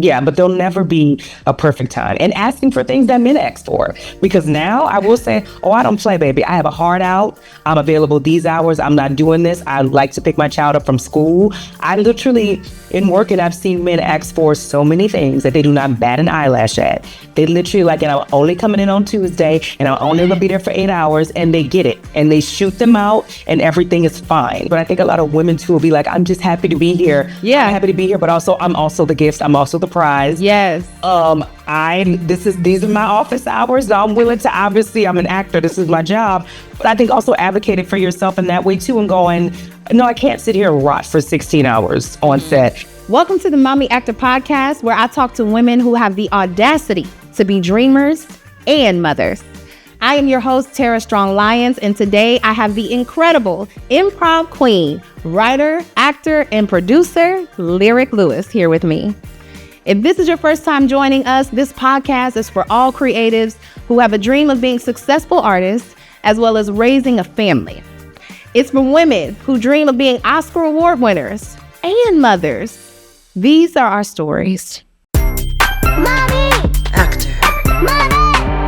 Yeah, but there'll never be a perfect time. And asking for things that men ask for. Because now I will say, oh, I don't play, baby. I have a heart out. I'm available these hours. I'm not doing this. I like to pick my child up from school. I literally, in working, I've seen men ask for so many things that they do not bat an eyelash at. They literally like, and I'm only coming in on Tuesday, and I'm only going to be there for 8 hours, and they get it. And they shoot them out, and everything is fine. But I think a lot of women, too, will be like, I'm just happy to be here. Yeah. I'm happy to be here, but also, I'm also the gift. I'm also the prize. Yes. These are my office hours. So I'm willing to, obviously, I'm an actor. This is my job. But I think also advocating for yourself in that way, too, and going, no, I can't sit here and rot for 16 hours on set. Welcome to the Mommy Actor Podcast, where I talk to women who have the audacity to be dreamers and mothers. I am your host, Tara Strong Lyons, and today I have the incredible improv queen, writer, actor, and producer, Lyric Lewis, here with me. If this is your first time joining us, this podcast is for all creatives who have a dream of being successful artists, as well as raising a family. It's for women who dream of being Oscar Award winners and mothers. These are our stories. Mommy! Actor. Mommy!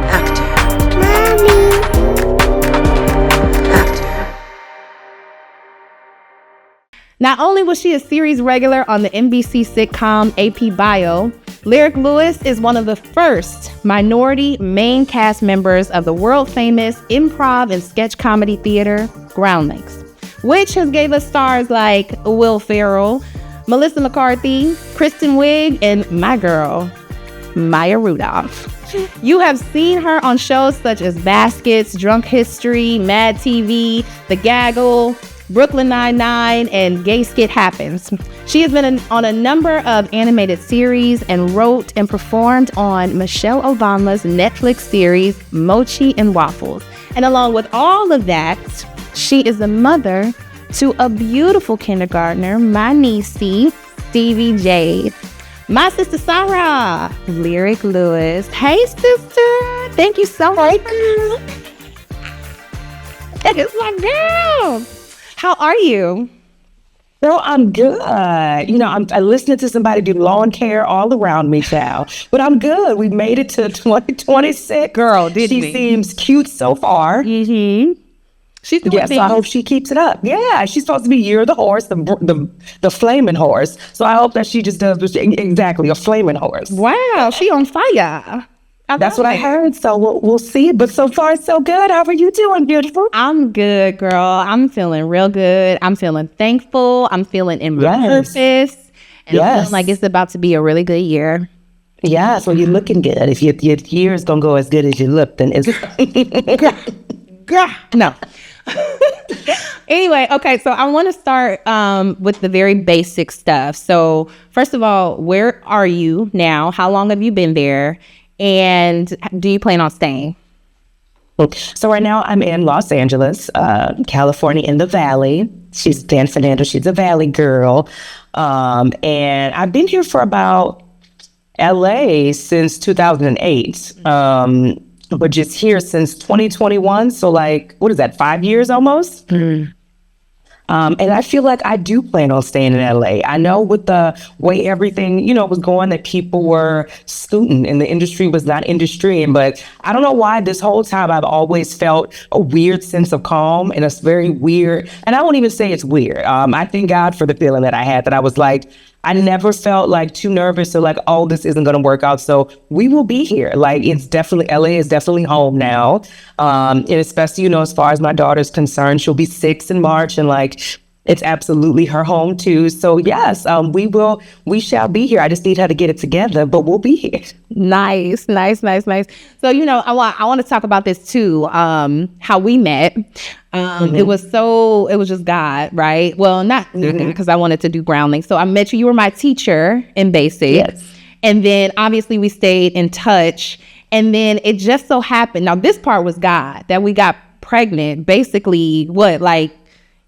Actor. Mommy! Actor. Not only was she a series regular on the NBC sitcom AP Bio, Lyric Lewis is one of the first minority main cast members of the world-famous improv and sketch comedy theater, Groundlings, which has gave us stars like Will Ferrell, Melissa McCarthy, Kristen Wiig, and my girl, Maya Rudolph. You have seen her on shows such as Baskets, Drunk History, Mad TV, The Gaggle, Brooklyn Nine-Nine, and Gay Skit Happens. She has been on a number of animated series and wrote and performed on Michelle Obama's Netflix series, Mochi and Waffles. And along with all of that, she is the mother to a beautiful kindergartner, my niecey, Stevie Jade. My sister, Sarah, Lyric Lewis. Hey, sister. Thank you so much. It's my girl. How are you? Girl, I'm good. I'm listening to somebody do lawn care all around me, child. But I'm good. We made it to 2026. Girl, did we? She seems cute so far. Mm-hmm. She's doing Yeah, so I hope she keeps it up. Yeah, she's supposed to be Year of the Horse, the flaming horse. So I hope that she just does exactly a flaming horse. Wow, she on fire. That's what I heard. So we'll see. But so far, so good. How are you doing, beautiful? I'm good, girl. I'm feeling real good. I'm feeling thankful. I'm feeling in my purpose. And I'm feeling like it's about to be a really good year. Yeah, so you're looking good. If your year is going to go as good as you look, then it's... No. Anyway, okay, so I want to start with the very basic stuff. So first of all, where are you now? How long have you been there? And do you plan on staying? So right now I'm in Los Angeles, California, in the Valley. She's San Fernando. She's a Valley girl. And I've been here for about LA since 2008. But just here since 2021. So like, what is that, 5 years almost? Mm. And I feel like I do plan on staying in LA. I know with the way everything, was going, that people were scooting and the industry was not industry. But I don't know why this whole time I've always felt a weird sense of calm, and it's very weird. And I won't even say it's weird. I thank God for the feeling that I had, that I was like, I never felt like too nervous or like, oh, this isn't going to work out. So we will be here. Like, it's definitely, LA is definitely home now. And especially, as far as my daughter's concerned, she'll be 6 in March, and like, it's absolutely her home too. So yes, we shall be here. I just need her to get it together, but we'll be here. Nice. So, I want to talk about this too. How we met. It was just God, right? Well, not because I wanted to do Groundlings. So I met you. You were my teacher in basic. Yes. And then obviously we stayed in touch. And then it just so happened. Now this part was God, that we got pregnant. Basically,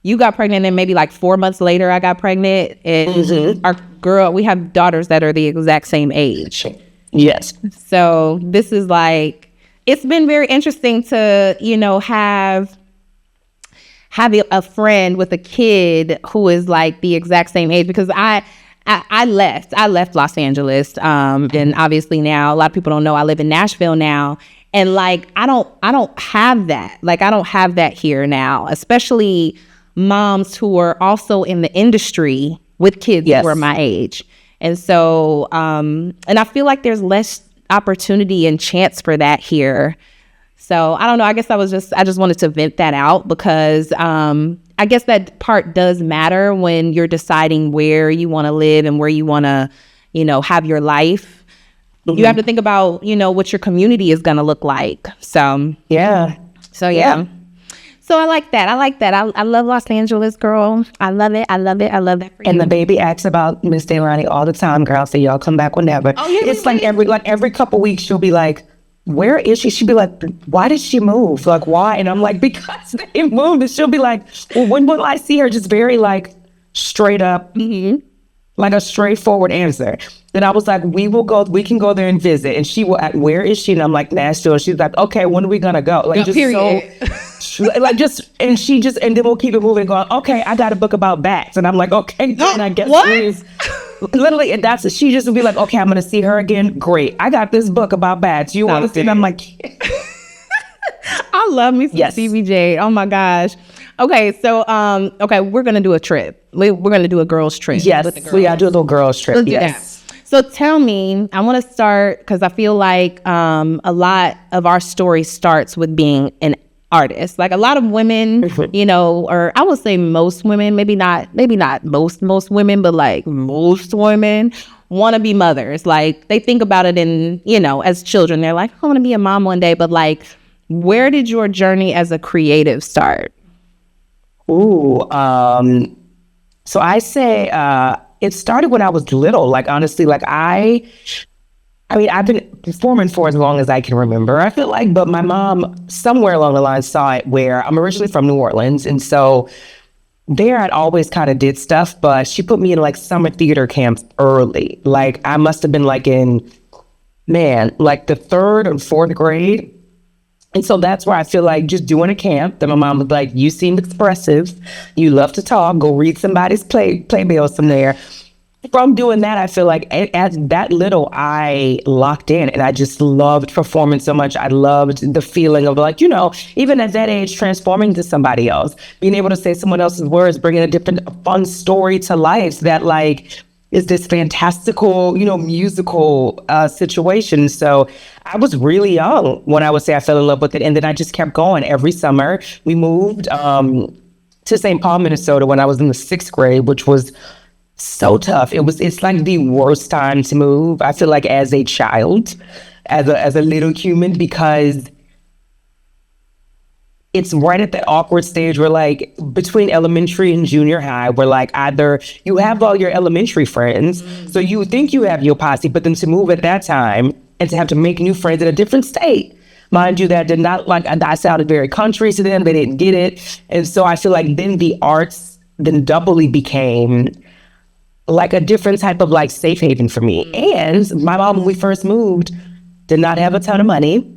you got pregnant, and maybe like 4 months later I got pregnant. And our girl, we have daughters that are the exact same age. Yes. So this is like, it's been very interesting to, have a friend with a kid who is like the exact same age, because I left Los Angeles. And obviously now a lot of people don't know I live in Nashville now. And like, I don't have that. Like, I don't have that here now, especially moms who are also in the industry with kids who are my age. And so, and I feel like there's less opportunity and chance for that here. So I don't know. I guess I just wanted to vent that out because I guess that part does matter when you're deciding where you want to live and where you want to, have your life. You have to think about, what your community is going to look like. So, yeah. So I like that. I love Los Angeles, girl. I love it. I love that for you. And the baby asks about Miss Delaney all the time, girl. So y'all come back whenever. Oh, yeah, it's like every couple weeks she'll be like, where is she? She'll be like, why did she move? Like, why? And I'm like, because they moved. And she'll be like, well, when will I see her? Just very like straight up, like a straightforward answer. Then I was like, we can go there and visit. And she will ask, where is she? And I'm like, Nashville. She's like, okay, when are we gonna go? Like, just period. And then we'll keep it moving, going, okay, I got a book about bats. And I'm like, okay, then I guess What? literally, and she just would be like, okay, I'm gonna see her again. Great. I got this book about bats. You want to see? And I'm like, I love me some CBJ. Oh my gosh. Okay, so we're gonna do a trip. We're gonna do a girls trip. Yes, we gotta do a little girls trip. Let's do that. So tell me, I want to start because I feel like a lot of our story starts with being an artist. Like a lot of women, or I would say most women, maybe not most women, but like most women want to be mothers. Like they think about it in, as children, they're like, I want to be a mom one day. But like, where did your journey as a creative start? Ooh, so I say it started when I was little. Like honestly, like I mean, I've been performing for as long as I can remember, I feel like, but my mom somewhere along the line saw it where I'm originally from New Orleans. And so there I'd always kind of did stuff, but she put me in like summer theater camps early. Like I must have been like in, like the 3rd and 4th grade. And so that's where I feel like just doing a camp that my mom was like, you seem expressive. You love to talk. Go read somebody's playbill from there. From doing that, I feel like as that little, I locked in and I just loved performing so much. I loved the feeling of like, even at that age, transforming to somebody else, being able to say someone else's words, bringing a different fun story to life that like is this fantastical, musical situation. So I was really young when I would say I fell in love with it. And then I just kept going every summer. We moved to St. Paul, Minnesota when I was in the 6th grade, which was so tough. It's like the worst time to move, I feel like, as a child, as a little human, because it's right at that awkward stage where like between elementary and junior high, where like either you have all your elementary friends, so you think you have your posse, but then to move at that time and to have to make new friends in a different state. Mind you, that did not like, I sounded very country to them. They didn't get it. And so I feel like then the arts then doubly became like a different type of like safe haven for me. And my mom, when we first moved, did not have a ton of money.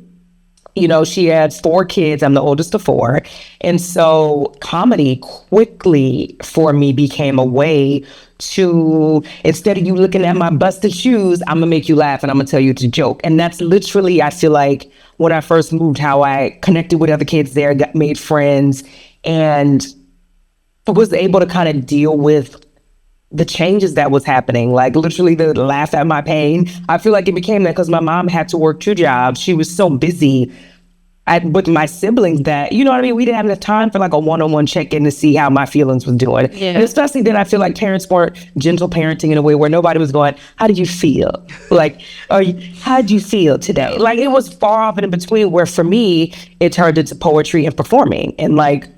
She had 4 kids. I'm the oldest of 4. And so comedy quickly for me became a way to, instead of you looking at my busted shoes, I'm gonna make you laugh and I'm gonna tell you it's a joke. And that's literally, I feel like, when I first moved, how I connected with other kids there, made friends, and was able to kind of deal with the changes that was happening, like literally the laugh at my pain. I feel like it became that because my mom had to work 2 jobs. She was so busy with my siblings that, you know what I mean? We didn't have enough time for like a one-on-one check-in to see how my feelings was doing. Yeah. And especially then I feel like parents weren't gentle parenting in a way where nobody was going, how did you feel? Like, how did you feel today? Like it was far off and in between, where for me, it turned into poetry and performing. And like,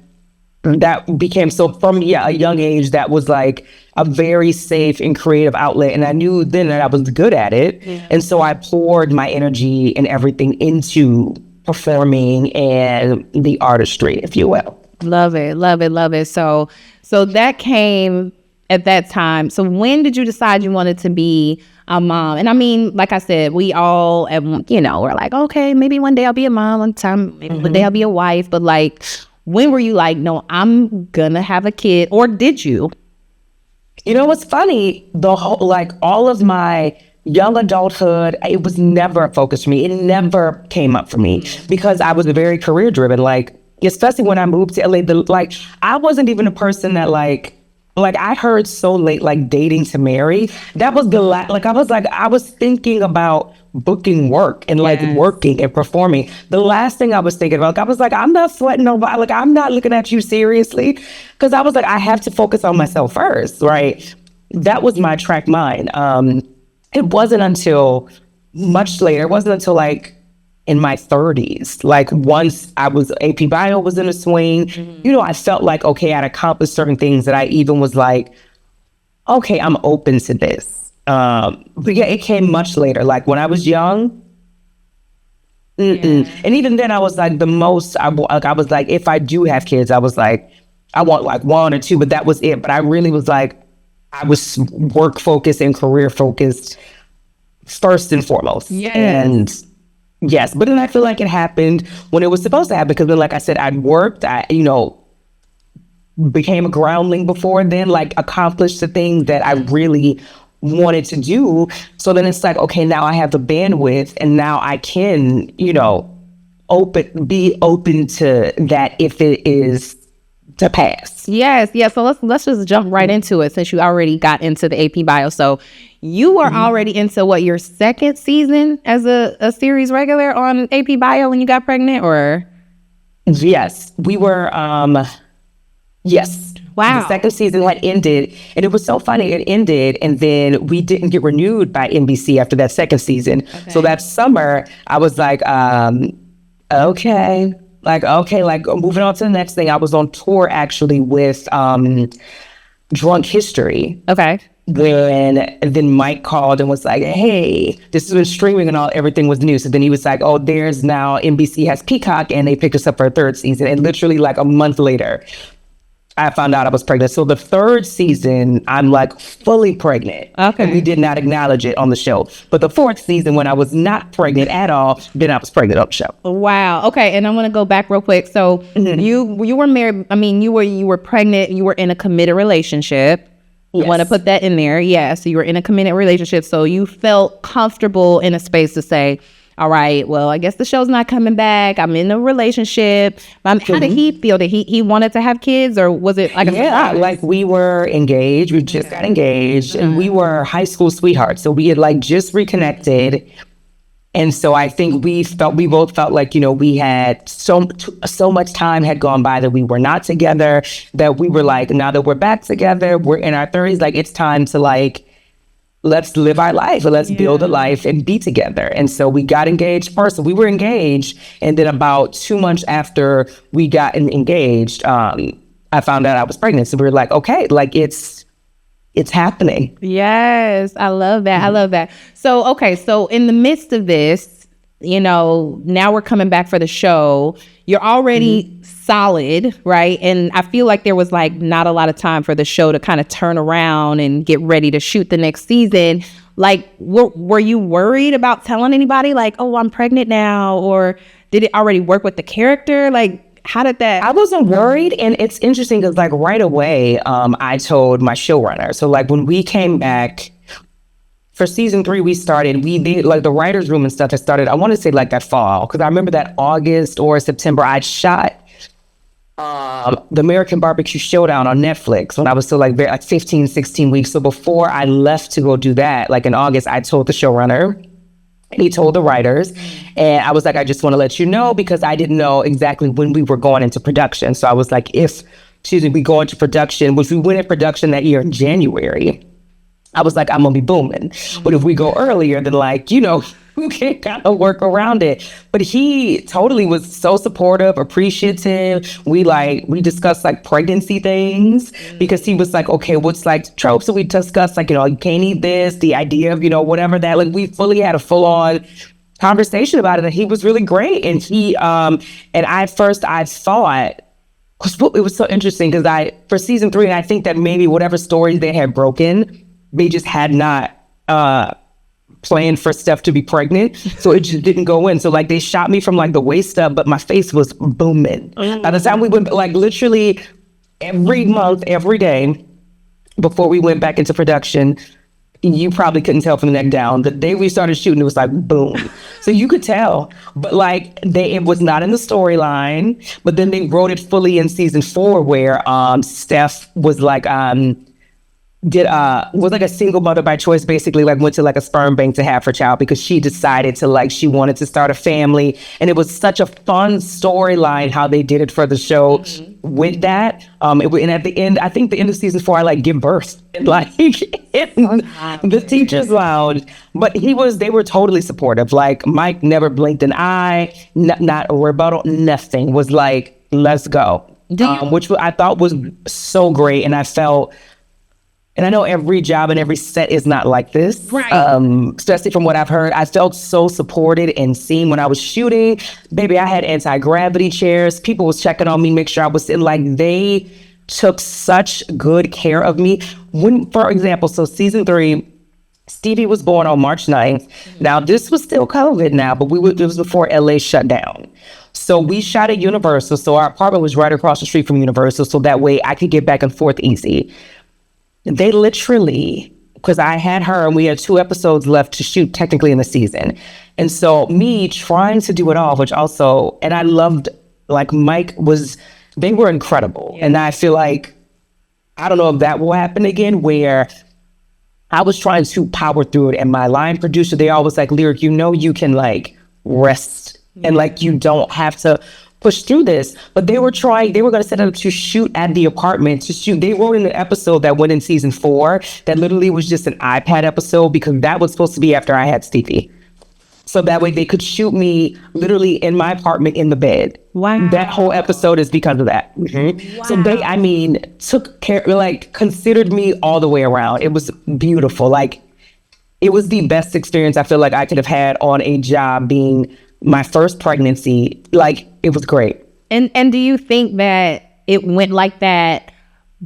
that became, so from a young age, that was like a very safe and creative outlet. And I knew then that I was good at it. Yeah. And so I poured my energy and everything into performing and the artistry, if you will. Love it, love it, love it. So that came at that time. So when did you decide you wanted to be a mom? And I mean, like I said, we all, we're like, okay, maybe one day I'll be a mom, one time, maybe one day I'll be a wife. But like, when were you like, no, I'm gonna have a kid? Or did you? You know what's funny? The whole, like, all of my young adulthood, it was never a focus for me. It never came up for me because I was very career driven. Like, especially when I moved to LA, like, I wasn't even a person that like I heard so late, like dating to marry. That was the like I was thinking about booking work and like working and performing. The last thing I was thinking about, I was like, I'm not sweating nobody. Like, I'm not looking at you seriously, because I was like, I have to focus on myself first, right? That was my track mind. It wasn't until much later. It wasn't until like in my 30s. Like, once I was AP Bio was in a swing, you know, I felt like, okay, I'd accomplished certain things that I even was like, okay, I'm open to this. But yeah, it came much later. Like, when I was young, and even then I was like the most, I was like, if I do have kids, I was like, I want like one or two, but that was it. But I really was like, I was work focused and career focused first and foremost. And yes, but then I feel like it happened when it was supposed to happen, because then, like I said, I'd worked, I, you know, became a groundling before then, like accomplished the thing that I really wanted to do. So then it's like, okay, now I have the bandwidth, and now I can, you know, be open to that if it is to pass. Yes, yeah. So let's just jump right into it, since you already got into the AP Bio. So you were already into what, your second season as a series regular on AP Bio when you got pregnant, or? Yes, we were. Yes. Wow. The second season had ended, and it was so funny. It ended, and then we didn't get renewed by NBC after that second season. Okay. So that summer, I was like, okay, like moving on to the next thing. I was on tour actually with Drunk History. Okay. Then Mike called and was like, hey, this has been streaming and everything was new. So then he was like, oh, there's now NBC has Peacock, and they picked us up for a third season. And literally like a month later, I found out I was pregnant. So the third season, I'm like fully pregnant. Okay. And we did not acknowledge it on the show. But the fourth season, when I was not pregnant at all, then I was pregnant on the show. Wow. Okay. And I want to go back real quick. So you were married. I mean, you were pregnant. You were in a committed relationship. You want to put that in there. Yeah. So you were in a committed relationship. So you felt comfortable in a space to say, all right, well, I guess the show's not coming back. I'm in a relationship. How did he feel? Did he wanted to have kids, or was it like like we were engaged. We just got engaged, and we were high school sweethearts. So we had like just reconnected. And so I think we both felt like, you know, we had so much time had gone by that we were not together, that we were like, now that we're back together, we're in our 30s, like it's time to like, let's live our life, and let's build a life and be together. And so we got engaged first. So we were engaged, and then about 2 months after we got engaged, I found out I was pregnant. So we were like, okay, like it's happening. Yes, I love that. I love that. So, okay, so in the midst of this, you know, now we're coming back for the show. You're already solid, right? And I feel like there was like not a lot of time for the show to kind of turn around and get ready to shoot the next season. Like, were you worried about telling anybody like, oh, I'm pregnant now? Or did it already work with the character? Like, how did that? I wasn't worried. And it's interesting because like right away, I told my showrunner. So like when we came back for season 3, we did like the writer's room and stuff that started, I want to say like that fall. Because I remember that August or September, I'd shot the American Barbecue Showdown on Netflix when I was still like 15, 16 weeks. So before I left to go do that, like in August, I told the showrunner, and he told the writers, and I was like, I just want to let you know, because I didn't know exactly when we were going into production. So I was like, we go into production, which we went in production that year in January, I was like, I'm gonna be booming. But if we go earlier, then like, you know, we can kind of work around it. But he totally was so supportive, appreciative. We discussed like pregnancy things, because he was like, okay, what's like tropes? So we discussed like, you know, you can't eat this, the idea of, you know, whatever that, like we fully had a full on conversation about it. And he was really great. And he, and I thought, because it was so interesting, because for season 3, and I think that maybe whatever stories they had broken, they just had not planned for Steph to be pregnant, so it just didn't go in. So like they shot me from like the waist up, but my face was booming. By the time we went, like literally every month, every day, before we went back into production, you probably couldn't tell from the neck down. The day we started shooting, it was like boom. So you could tell, but like it was not in the storyline. But then they wrote it fully in season 4, where Steph was like was like a single mother by choice, basically, like went to like a sperm bank to have her child because she decided to like she wanted to start a family. And it was such a fun storyline how they did it for the show with that. And at the end, I think the end of season 4, I like give birth like in the teacher's lounge. But they were totally supportive. Like Mike never blinked an eye, not a rebuttal, nothing. Was like, let's go. Which I thought was so great. And I felt, and I know every job and every set is not like this, right? Especially from what I've heard. I felt so supported and seen when I was shooting. Baby, I had anti-gravity chairs. People was checking on me, make sure I was sitting. Like, they took such good care of me. When, for example, so season 3, Stevie was born on March 9th. Now, this was still COVID now, but it was before LA shut down. So we shot at Universal. So our apartment was right across the street from Universal. So that way I could get back and forth easy. They literally, because I had her and we had 2 episodes left to shoot technically in the season. And so me trying to do it all, which also, and I loved, like Mike they were incredible. Yeah. And I feel like, I don't know if that will happen again, where I was trying to power through it. And my line producer, they always like, Lyric, you can like rest and like, you don't have to push through this. But they were going to set up to shoot at the apartment they wrote in an episode that went in season 4 that literally was just an iPad episode, because that was supposed to be after I had Stevie. So that way they could shoot me literally in my apartment in the bed. Wow. That whole episode is because of that. Wow. So they, took care, like considered me all the way around. It was beautiful. Like, it was the best experience I feel like I could have had on a job, being my first pregnancy. Like, it was great. And do you think that it went like that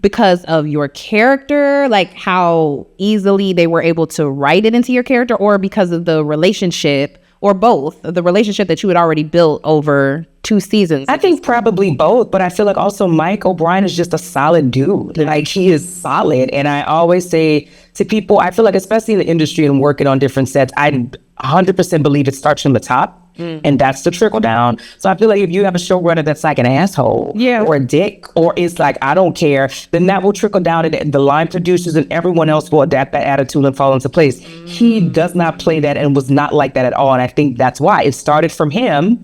because of your character, like how easily they were able to write it into your character, or because of the relationship, or both, the relationship that you had already built over 2 seasons? I think probably both, but I feel like also Mike O'Brien is just a solid dude. Like, he is solid. And I always say to people, I feel like, especially in the industry and working on different sets, I 100% believe it starts from the top. And that's the trickle down. So I feel like if you have a showrunner that's like an asshole, or a dick, or it's like, I don't care, then that will trickle down, and the line producers and everyone else will adapt that attitude and fall into place. He does not play that, and was not like that at all. And I think that's why it started from him,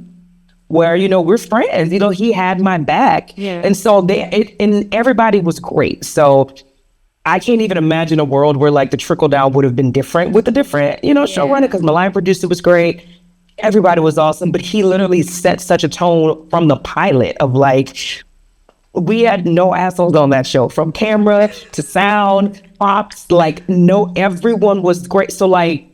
where, we're friends. He had my back. Yeah. And so and everybody was great. So I can't even imagine a world where like the trickle down would have been different with a different, showrunner, because my line producer was great. Everybody was awesome, but he literally set such a tone from the pilot of like, we had no assholes on that show, from camera to sound, props, like, no, everyone was great. So like,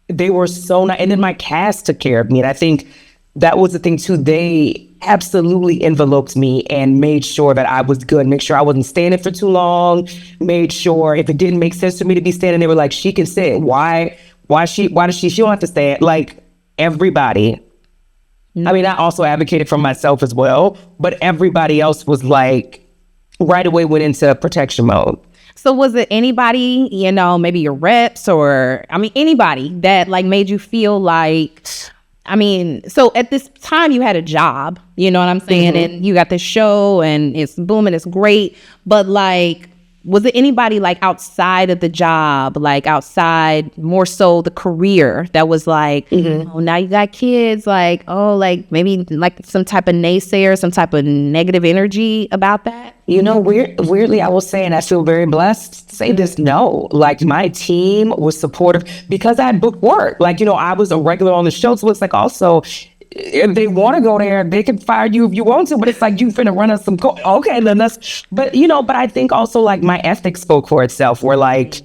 they were so nice. And then my cast took care of me. And I think that was the thing too. They absolutely enveloped me and made sure that I was good, make sure I wasn't standing for too long, made sure if it didn't make sense for me to be standing, they were like, she can sit. Why does she don't have to stand? Like, everybody. I also advocated for myself as well, but everybody else was like, right away went into protection mode. So was it anybody, maybe your reps, or, anybody that like made you feel like, so at this time you had a job, you know what I'm saying? And you got this show and it's booming, it's great. But like, was it anybody like outside of the job, like outside more so the career, that was like, oh, now you got kids, like, oh, like maybe like some type of naysayer, some type of negative energy about that? Weirdly, I will say, and I feel very blessed to say this, no. Like, my team was supportive because I had booked work. Like, I was a regular on the show. So it's like, also, if they want to go there, they can fire you if you want to, but it's like, you finna run us some okay, then that's, but I think also like my ethics spoke for itself, where like,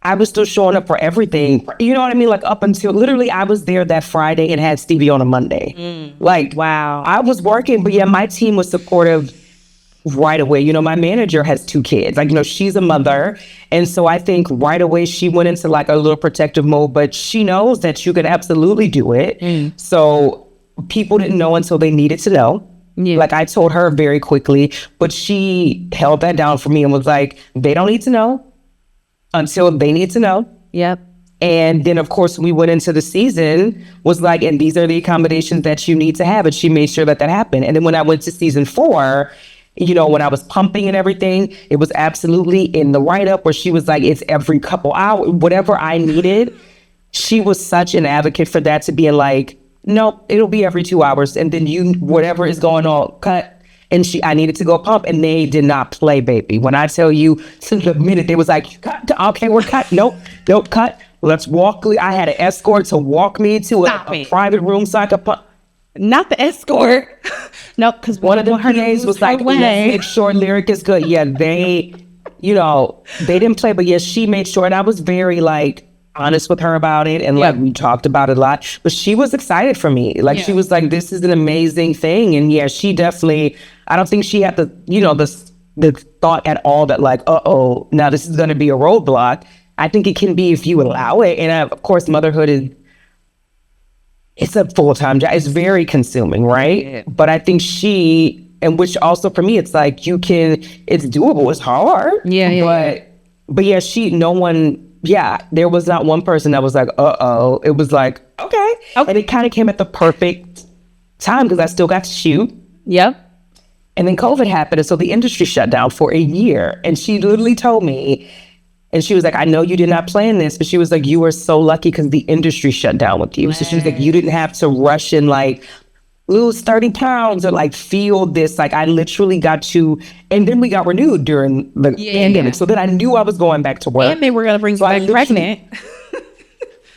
I was still showing up for everything, you know what I mean? Like, up until literally I was there that Friday and had Stevie on a Monday. Like, wow, I was working, but yeah, my team was supportive right away. My manager has 2 kids, like, she's a mother. And so I think right away she went into like a little protective mode, but she knows that you could absolutely do it. So people didn't know until they needed to know. Yeah. Like I told her very quickly, but she held that down for me and was like, they don't need to know until they need to know. Yep. And then, of course, we went into the season, was like, and these are the accommodations that you need to have. And she made sure that that happened. And then when I went to season 4, you know, when I was pumping and everything, it was absolutely in the write-up where she was like, it's every couple hours, whatever I needed. She was such an advocate for that, to be like, no, it'll be every 2 hours. And then you, whatever is going on, cut. And I needed to go pump, and they did not play, baby. When I tell you, to the minute they was like, cut, okay, we're cut. Nope, cut. Let's walk. I had an escort to walk me to a private room so I could pump. Not the escort. No, because One of the PAs was like, let's make sure Lyric is good. Yeah, they, you know, they didn't play, but yes, she made sure. And I was very like honest with her about it. And like we talked about it a lot, but she was excited for me. Like she was like, this is an amazing thing. And yeah, she definitely, I don't think she had the, you know, the thought at all that like, uh-oh, now this is going to be a roadblock. I think it can be if you allow it. And of course, motherhood it's a full-time job. It's very consuming, right? Yeah. But I think and which also for me, it's like it's doable. It's hard. But yeah, there was not one person that was like, uh-oh. It was like, okay. And it kind of came at the perfect time because I still got to shoot. Yep. And then COVID happened. And so the industry shut down for a year. And she literally told me, and she was like, I know you did not plan this, but she was like, you were so lucky because the industry shut down with you. So she was like, you didn't have to rush and like lose 30 pounds or like feel this. Like I literally got to, and then we got renewed during the pandemic. So then I knew I was going back to work. And they were going to bring you back pregnant.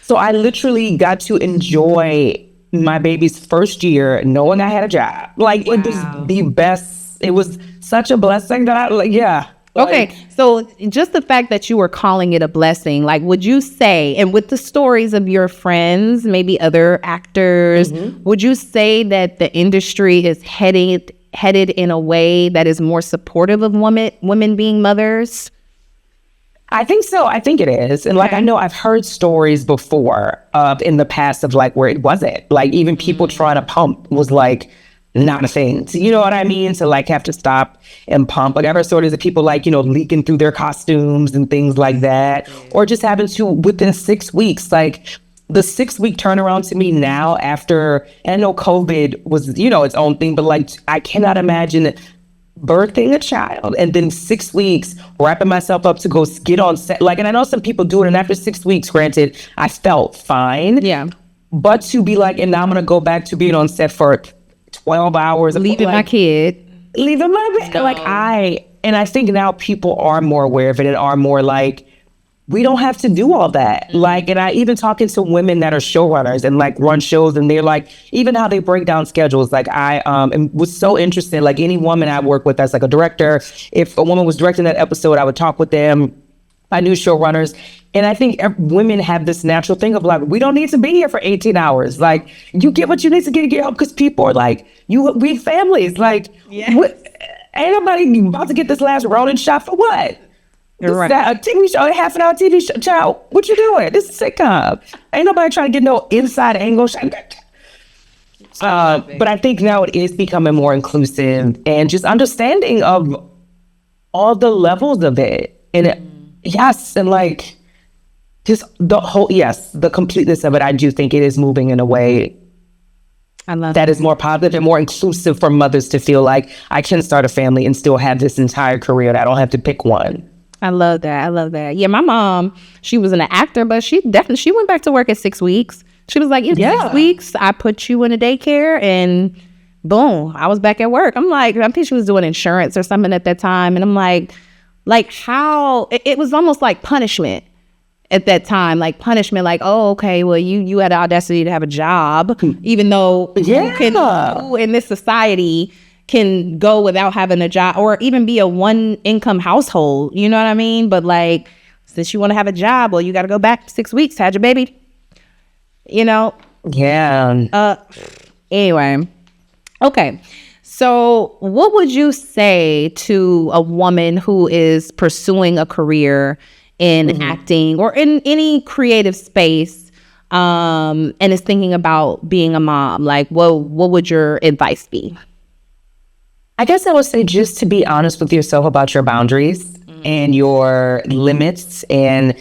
So I literally got to enjoy my baby's first year knowing I had a job. Like it was the best. It was such a blessing that Okay, so just the fact that you were calling it a blessing, like would you say, and with the stories of your friends, maybe other actors, would you say that the industry is headed in a way that is more supportive of women being mothers? I think so. I think it is. And like, I know I've heard stories before in the past of like where it wasn't. Like even people trying to pump was like, not a thing. So, you know what I mean? To like have to stop and pump. Like I've heard stories of people like, you know, leaking through their costumes and things like that. Or just having to, within 6 weeks, like the 6-week turnaround to me now after, and I know COVID was, you know, its own thing, but like I cannot imagine birthing a child and then 6 weeks wrapping myself up to go get on set. Like, and I know some people do it. And after 6 weeks, granted, I felt fine. Yeah. But to be like, and now I'm going to go back to being on set for 12 hours. Leaving like, my kid. Leaving my baby. No. Like I think now people are more aware of it and are more like, we don't have to do all that. Like, and I even talking to women that are showrunners and like run shows, and they're like, even how they break down schedules. Like I was so interested, like any woman I work with that's like a director, if a woman was directing that episode, I would talk with them. I knew showrunners. And I think women have this natural thing of like, we don't need to be here for 18 hours. Like, you get what you need to get help because people are like, we families. Like, what, ain't nobody about to get this last Ronin shot for what? You're right. A TV show, a half-an-hour TV show. Child, what you doing? This is a sitcom. Ain't nobody trying to get no inside angle shot. But I think now it is becoming more inclusive and just understanding of all the levels of it. And yes, and like, just the completeness of it, I do think it is moving in a way that is more positive and more inclusive for mothers to feel like I can start a family and still have this entire career that I don't have to pick one. I love that. Yeah, my mom, she was an actor, but she went back to work at 6 weeks. She was like, in 6 weeks, I put you in a daycare and boom, I was back at work. I'm like, I think she was doing insurance or something at that time. And I'm like how, it was almost like punishment. At that time, like punishment, like, oh, okay, well, you had the audacity to have a job, even though who in this society can go without having a job or even be a one income household, you know what I mean? But like, since you want to have a job, well, you got to go back 6 weeks, had your baby, you know? Yeah. Anyway, okay. So what would you say to a woman who is pursuing a career in acting or in any creative space, and is thinking about being a mom? Like, what would your advice be? I guess I would say just to be honest with yourself about your boundaries and your limits and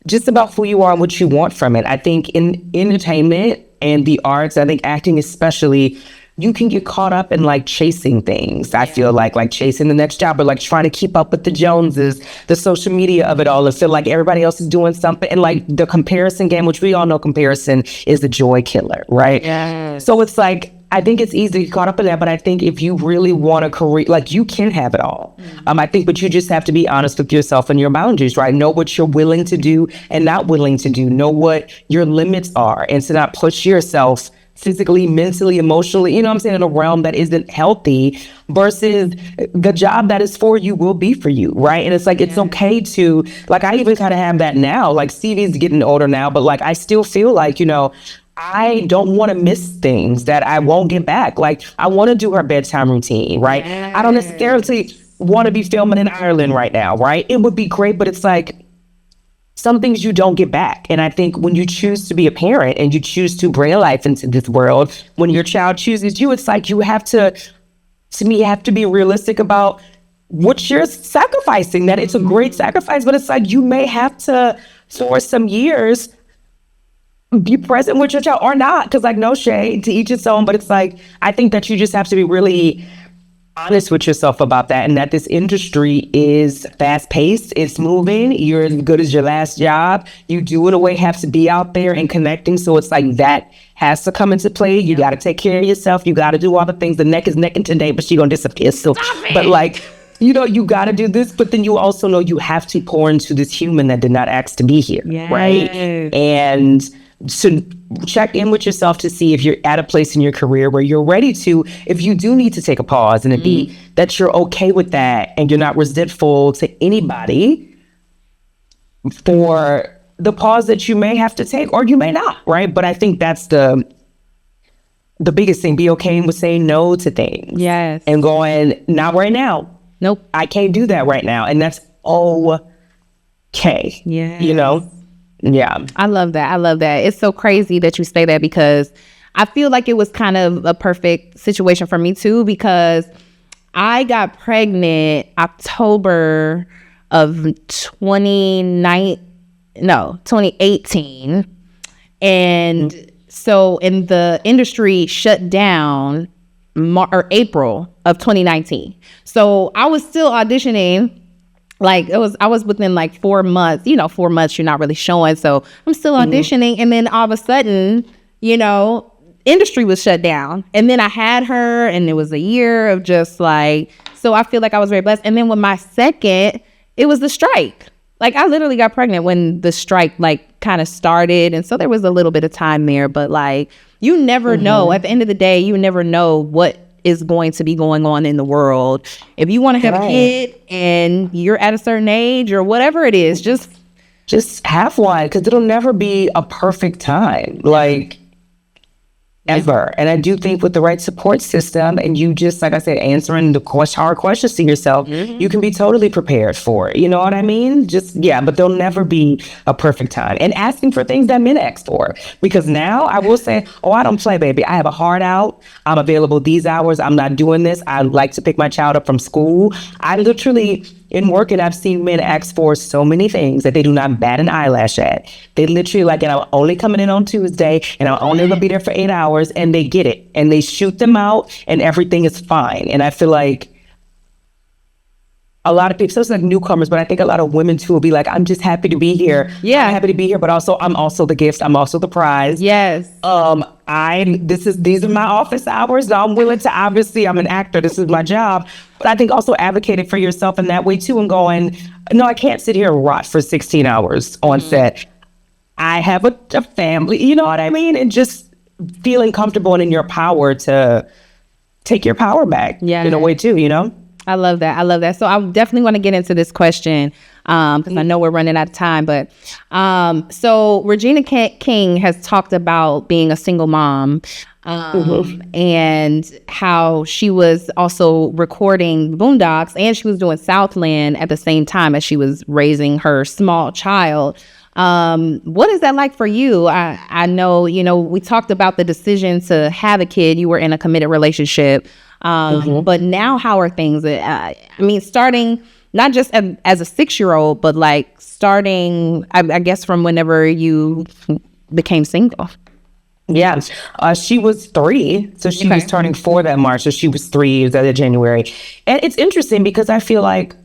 just about who you are and what you want from it. I think in entertainment and the arts, I think acting especially, you can get caught up in like chasing things. I feel like chasing the next job or like trying to keep up with the Joneses, the social media of it all, and feel like everybody else is doing something. And like the comparison game, which we all know comparison is the joy killer, right? Yes. So it's like, I think it's easy to get caught up in that, but I think if you really want a career, like you can have it all. I think, but you just have to be honest with yourself and your boundaries, right? Know what you're willing to do and not willing to do. Know what your limits are and to not push yourself physically, mentally, emotionally, you know what I'm saying, in a realm that isn't healthy versus the job that is for you will be for you, right? And it's like, it's okay to, like, I even kind of have that now, like Stevie's getting older now, but like, I still feel like, you know, I don't want to miss things that I won't get back. Like, I want to do her bedtime routine, right? I don't necessarily want to be filming in Ireland right now, right? It would be great, but it's like, some things you don't get back. And I think when you choose to be a parent and you choose to bring life into this world, when your child chooses you, it's like you have to me, you have to be realistic about what you're sacrificing, that it's a great sacrifice, but it's like you may have to, for some years, be present with your child or not. Because like, no shade, to each its own, but it's like, I think that you just have to be really honest with yourself about that, and that this industry is fast paced, it's moving, you're as good as your last job, you do in a way have to be out there and connecting, so it's like that has to come into play. You got to take care of yourself, you got to do all the things. The neck is necking today, but she gonna disappear, so but like, you know, you got to do this, but then you also know you have to pour into this human that did not ask to be here, right? And to check in with yourself to see if you're at a place in your career where you're ready to, if you do need to take a pause and a beat, that you're okay with that and you're not resentful to anybody for the pause that you may have to take or you may not, right? But I think that's the biggest thing. Be okay with saying no to things. Yes. And going, not right now. Nope. I can't do that right now. And that's okay. Yeah. You know? Yeah. I love that. I love that. It's so crazy that you say that because I feel like it was kind of a perfect situation for me too, because I got pregnant October of 2018. And so in the industry shut down April of 2019. So I was still auditioning. Like I was within like 4 months, 4 months you're not really showing. So I'm still auditioning. And then all of a sudden, industry was shut down. And then I had her and it was a year of just like, so I feel like I was very blessed. And then with my second, it was the strike. Like I literally got pregnant when the strike like kind of started. And so there was a little bit of time there, but like, you never know. At the end of the day, you never know what is going to be going on in the world. If you want to have a kid and you're at a certain age or whatever it is, just have one, because it'll never be a perfect time, like ever. And I do think with the right support system and you just, like I said, answering the hard questions to yourself, you can be totally prepared for it. You know what I mean? But there'll never be a perfect time. And asking for things that men ask for. Because now I will say, I don't play, baby. I have a heart out. I'm available these hours. I'm not doing this. I like to pick my child up from school. I literally, in work, and I've seen men ask for so many things that they do not bat an eyelash at. They literally like, and I'm only coming in on Tuesday and I'm only gonna be there for 8 hours, and they get it and they shoot them out and everything is fine. And I feel like a lot of people, so it's like newcomers, but I think a lot of women too will be like, I'm just happy to be here. Yeah. I'm happy to be here, but also I'm also the gift. I'm also the prize. yes. These are my office hours. I'm willing to, obviously I'm an actor. This is my job. But I think also advocating for yourself in that way too, and going, no, I can't sit here and rot for 16 hours on set. I have a family, you know what I mean? And just feeling comfortable and in your power to take your power back in a way too, I love that. I love that. So I definitely want to get into this question because I know we're running out of time. But so Regina King has talked about being a single mom and how she was also recording Boondocks and she was doing Southland at the same time as she was raising her small child. What is that like for you? I know, we talked about the decision to have a kid. You were in a committed relationship. But now how are things? I mean, starting not just as a 6-year-old, but like starting, I guess, from whenever you became single. Yeah, she was 3, so she was turning 4 that March, so she was 3, it was that January. And it's interesting because I feel like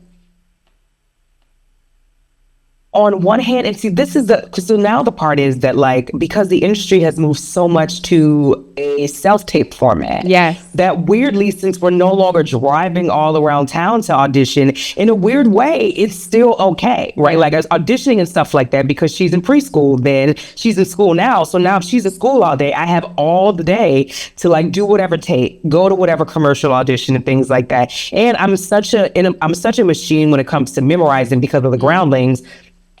on one hand, and see, this is so now the part is that, like, because the industry has moved so much to a self-tape format. Yes. That weirdly, since we're no longer driving all around town to audition, in a weird way, it's still okay, right? Like, as auditioning and stuff like that, because she's in preschool, then she's in school now. So now if she's at school all day, I have all the day to, like, do whatever tape, go to whatever commercial audition and things like that. And I'm such a machine when it comes to memorizing because of the Groundlings.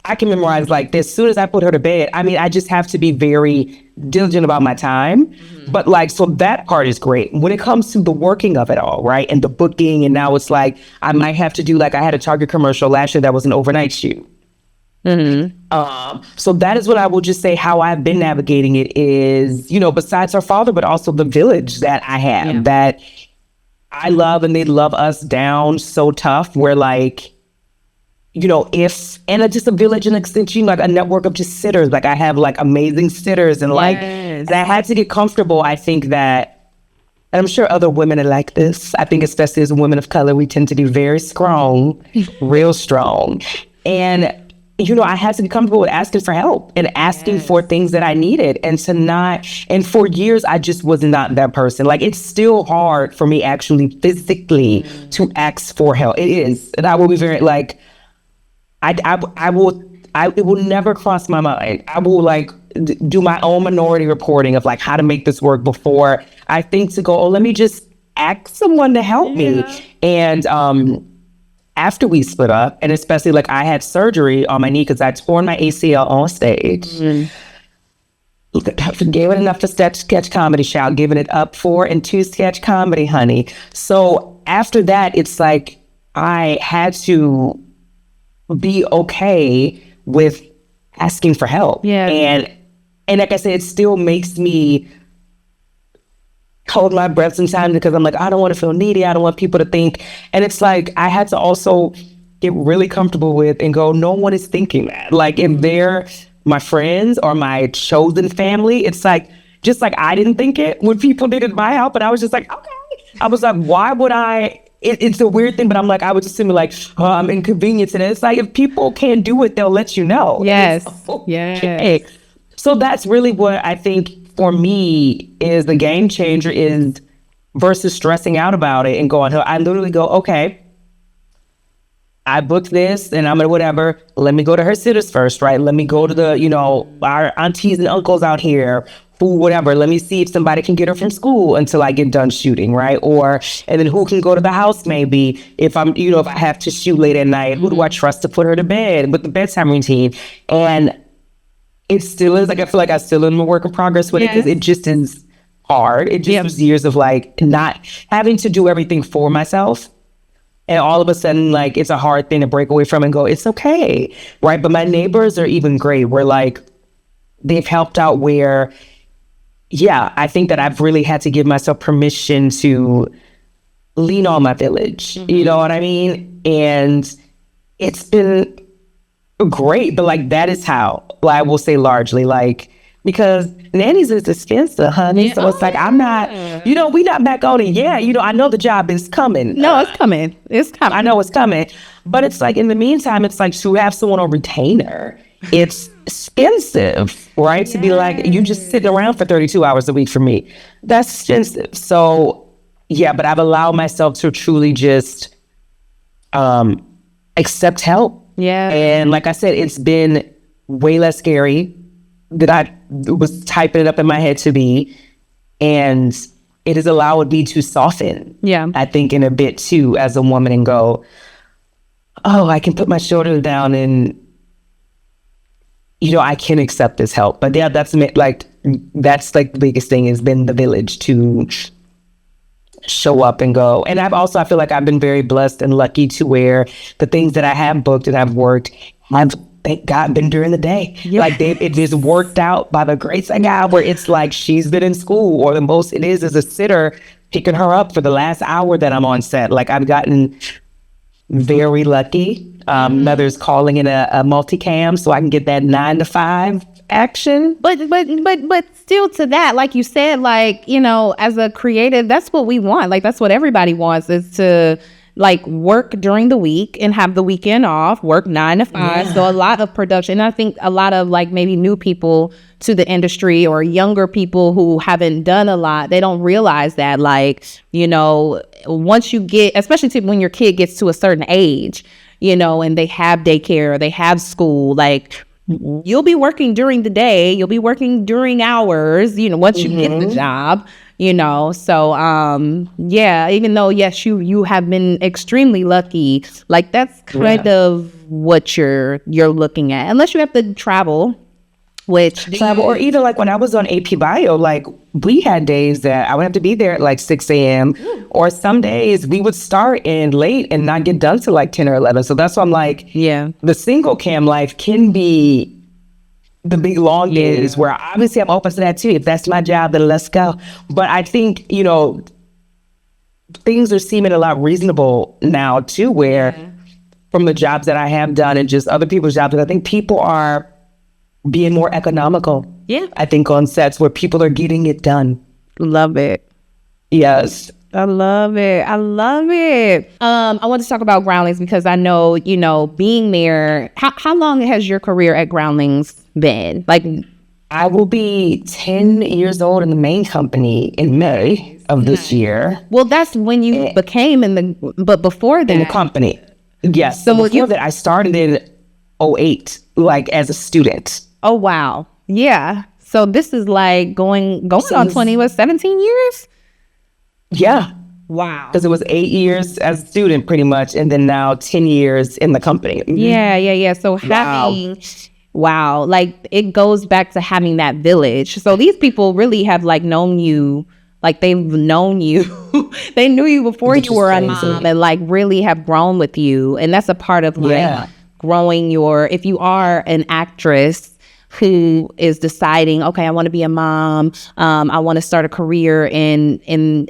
I can memorize like this. As soon as I put her to bed, I mean, I just have to be very diligent about my time. But like, so that part is great. When it comes to the working of it all, right? And the booking, and now it's like, I might have to do, like, I had a Target commercial last year that was an overnight shoot. So that is what I will just say how I've been navigating it is, besides her father, but also the village that I have that I love, and they love us down so tough. Where like, just a village and extension, like a network of just sitters. Like I have like amazing sitters and like, and I had to get comfortable. I think that, and I'm sure other women are like this. I think especially as women of color, we tend to be very strong, real strong. And, I had to be comfortable with asking for help and asking for things that I needed and for years, I just was not that person. Like it's still hard for me actually physically to ask for help. It is. And I will be very like, it will never cross my mind. I will like do my own minority reporting of like how to make this work before I think to go, let me just ask someone to help me. And after we split up, and especially like I had surgery on my knee because I torn my ACL on stage. Gave it enough to sketch comedy shout, giving it up 4 and 2 sketch comedy, honey. So after that, it's like I had to be okay with asking for help. Yeah. And like I said, it still makes me hold my breath sometimes because I'm like, I don't want to feel needy. I don't want people to think. And it's like, I had to also get really comfortable with and go, no one is thinking that. Like if they're my friends or my chosen family, it's like, just like I didn't think it when people needed my help. And I was just like, okay. I was like, why would I? It's a weird thing, but I'm like, I would just be like, I'm inconvenienced. And it's like, if people can't do it, they'll let you know. Yes. Okay. Yes. So that's really what I think for me is the game changer is versus stressing out about it and going, I literally go, okay, I booked this and I'm gonna whatever. Let me go to her sitters first, right? Let me go to the, our aunties and uncles out here. Whatever, let me see if somebody can get her from school until I get done shooting, right? And then who can go to the house maybe if I'm, if I have to shoot late at night, who do I trust to put her to bed with the bedtime routine? And it still is like, I feel like I still am a work in progress with it because it just is hard. It just was years of like not having to do everything for myself. And all of a sudden, like, it's a hard thing to break away from and go, it's okay, right? But my neighbors are even great. We're like, they've helped out where, I think that I've really had to give myself permission to lean on my village. You know what I mean? And it's been great, but like that is how I will say largely, like, because nannies is expensive, honey. So it's like, I'm not, we not back on it yet. I know the job is coming. No, it's coming. It's coming. I know it's coming. But it's like, in the meantime, it's like to have someone on retainer, it's expensive, right? To be like, you just sitting around for 32 hours a week for me. That's expensive. So, but I've allowed myself to truly just accept help. Yeah. And like I said, it's been way less scary than I was typing it up in my head to be. And it has allowed me to soften, I think, in a bit too, as a woman and go, oh, I can put my shoulders down and I can accept this help. But that's like the biggest thing has been the village to show up and go. And I feel like I've been very blessed and lucky to where the things that I have booked and I've worked have thank God, been during the day. Yeah. Like it just worked out by the grace of God, where it's like she's been in school, or the most it is a sitter picking her up for the last hour that I'm on set. Like I've gotten very lucky. Mother's calling in a multicam so I can get that 9 to 5 action. But still, to that, like you said, like, you know, as a creative, that's what we want. Like that's what everybody wants, is to like work during the week and have the weekend off, work 9 to 5. So a lot of production. I think a lot of like maybe new people to the industry or younger people who haven't done a lot, they don't realize that, like, you know, once you get, especially when your kid gets to a certain age, you know, and they have daycare or they have school, like you'll be working during the day, you'll be working during hours, you know, once you get the job, you know. So yeah, even though yes, you have been extremely lucky, like that's kind of what you're looking at, unless you have to travel. Or even like when I was on AP Bio, like we had days that I would have to be there at like 6 a.m. Or some days we would start in late and not get done till like 10 or 11. So that's why I'm like, the single cam life can be the big long days where obviously I'm open to that too. If that's my job, then let's go. But I think, you know, things are seeming a lot reasonable now too, where from the jobs that I have done and just other people's jobs, I think people are being more economical. I think on sets where people are getting it done. Love it. Yes. I love it. I want to talk about Groundlings because I know, you know, being there, how long has your career at Groundlings been? Like, I will be 10 years old in the main company in May of this year. Well, that's when you became but before that. In the company. Yes. So before that, I started in 2008, like as a student. Oh, wow. Yeah. So this is like going on 17 years? Yeah. Wow. Because it was 8 years as a student pretty much, and then now 10 years in the company. Yeah. So wow, like it goes back to having that village. So these people really have like known you, like they've known you. They knew you before you were a mom and like really have grown with you. And that's a part of like growing if you are an actress who is deciding, okay, I want to be a mom. I want to start a career in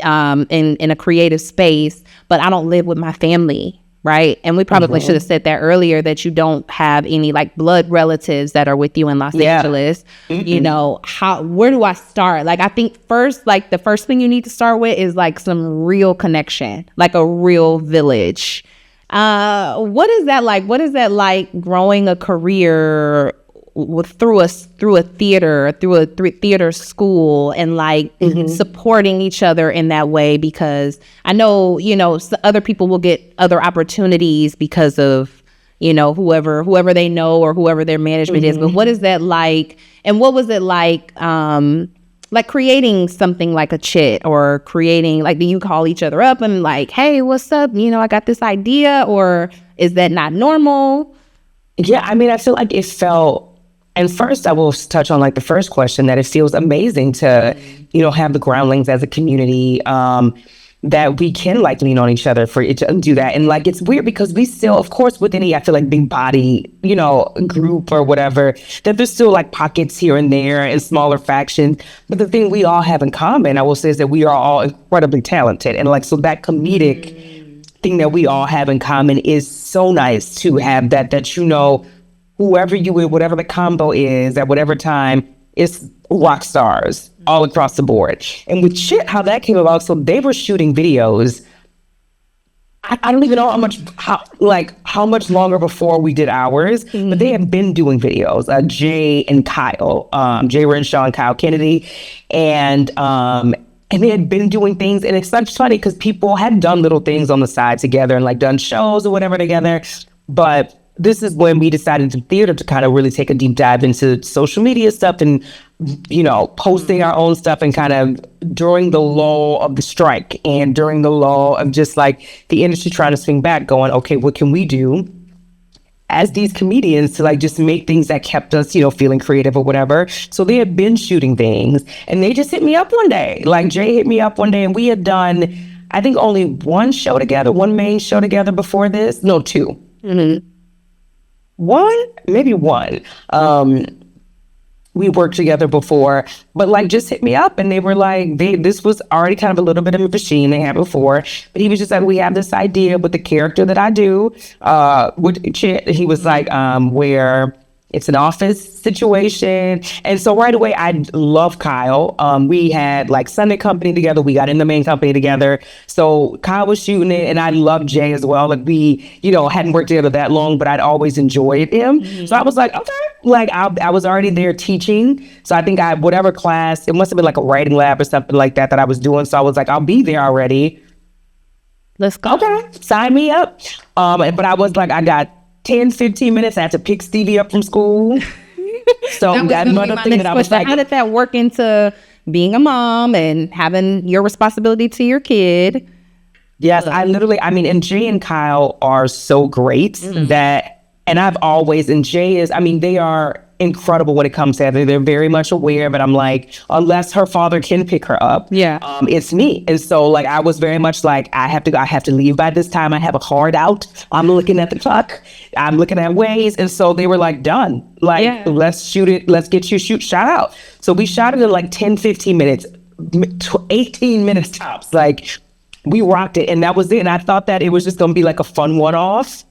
a creative space, but I don't live with my family, right? And we probably should have said that earlier, that you don't have any like blood relatives that are with you in Los Angeles. You know, where do I start? Like, I think the first thing you need to start with is like some real connection, like a real village. What is that like? What is that like growing a career through a theater school and like supporting each other in that way? Because I know, you know, other people will get other opportunities because of, you know, whoever they know or whoever their management is. But what is that like? And what was it like creating something like a chit, or creating, like, do you call each other up and like, hey, what's up? You know, I got this idea, or is that not normal? Yeah, I mean, I feel like it felt, and first I will touch on like the first question, that it feels amazing to, you know, have the Groundlings as a community, that we can like lean on each other for each other and do that. And like, it's weird because we still, of course, with any, I feel like big body, you know, group or whatever, that there's still like pockets here and there and smaller factions. But the thing we all have in common, I will say, is that we are all incredibly talented. And like, so that comedic thing that we all have in common is so nice to have that, you know, whoever you with, whatever the combo is at whatever time, it's rock stars all across the board. And with Chit, how that came about, so they were shooting videos. I don't even know how much longer before we did ours, but they had been doing videos. Jay and Kyle, Jay Renshaw and Kyle Kennedy, and they had been doing things. And it's such funny because people had done little things on the side together and like done shows or whatever together, but this is when we decided in theater to kind of really take a deep dive into social media stuff and, you know, posting our own stuff, and kind of during the lull of the strike and during the lull of just like the industry trying to swing back, going, okay, what can we do as these comedians to like just make things that kept us, you know, feeling creative or whatever. So they had been shooting things, and they just hit me up one day. Like Jay hit me up one day, and we had done, I think, only one main show together before this. No, two. maybe one. We worked together before, but like just hit me up and they were like, this was already kind of a little bit of a machine they had before, but he was just like, we have this idea with the character that I do. He was like, where it's an office situation. And so right away, I love Kyle. We had like Sunday company together. We got in the main company together. So Kyle was shooting it and I loved Jay as well. Like we, hadn't worked together that long, but I'd always enjoyed him. Mm-hmm. So I was like, okay, like I was already there teaching. So I think whatever class, it must have been like a writing lab or something like that I was doing. So I was like, I'll be there already. Let's go. Okay, sign me up. But I was like, I got 10, 15 minutes. I had to pick Stevie up from school. So that another thing that I was like, how did that work into being a mom and having your responsibility to your kid? Yes, and Jay and Kyle are so great and I've always, and Jay is, they are incredible when it comes to that. They're very much aware, but I'm like, unless her father can pick her up, it's me. And so like, I was very much like, I have to leave by this time. I have a card out. I'm looking at the clock. I'm looking at ways. And so they were like, done. Like, let's shoot it. Let's get you shot out. So we shot it in like 10, 15 minutes, 18 minutes tops. Like we rocked it and that was it. And I thought that it was just going to be like a fun one-off.